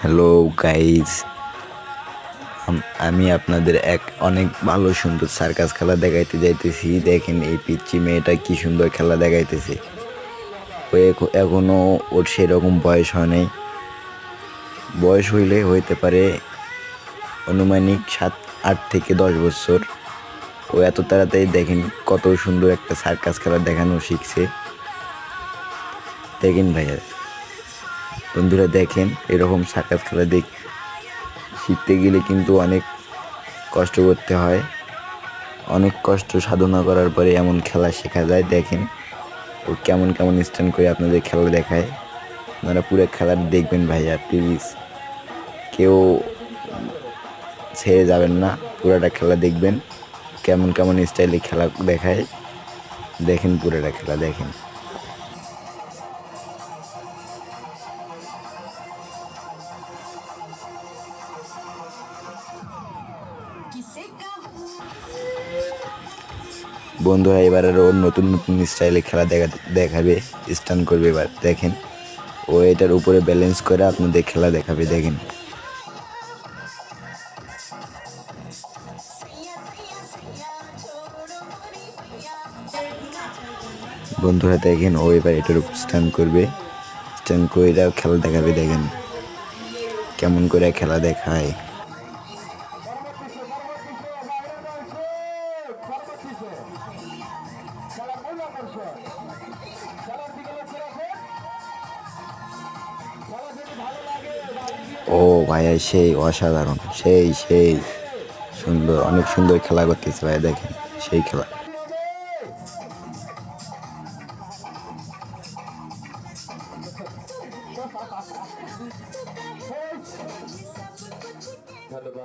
Hello guys, আমি আপনাদের অনেক ভালো সুন্দর সার্কাস খেলা দেখাইতে যাইতেছি। দেখেন এই পিচ্চি মেয়েটা কি সুন্দর খেলা দেখাইতেছে। ও এখনো ওর সেরকম বয়স হয় নাই। বয়স হইলে হইতে পারে আনুমানিক 7, 8 থেকে 10 বছর। ও এত তাড়াতাড়ি দেখেন কত সুন্দর একটা সার্কাস খেলা দেখানো শিখছে। দেখেন ভাইয়া, বন্ধুরা দেখেন, এরকম সার্কাস খেলা শিখতে গেলে কিন্তু অনেক কষ্ট করতে হয়। অনেক কষ্ট সাধনা করার পরে এমন খেলা শেখা যায়। দেখেন ও কেমন কেমন স্ট্যান্ড করে আপনাদের খেলা দেখায়। আপনারা পুরো খেলা দেখবেন ভাইয়া, প্লিজ কেউ ছেড়ে যাবেন না, পুরোটা খেলা দেখবেন। কেমন কেমন স্টাইলে খেলা দেখায় দেখেন, পুরোটা খেলা দেখেন। বন্ধুরা এবার আরও নতুন নতুন স্টাইলে খেলা দেখাবে, স্টান্ট করবে। এবার দেখেন ও এটার উপরে ব্যালেন্স করে আপনাদের খেলা দেখাবে। দেখেন বন্ধুরা, দেখেন ও এবার এটার উপর স্ট্যান্ড করবে, স্ট্যান্ড করে খেলা দেখাবে। দেখেন কেমন করে খেলা দেখায়। ও ভাইয়া সেই অসাধারণ, সেই সুন্দর, অনেক সুন্দর খেলা করতেছে ভাইয়া। দেখেন সেই খেলা।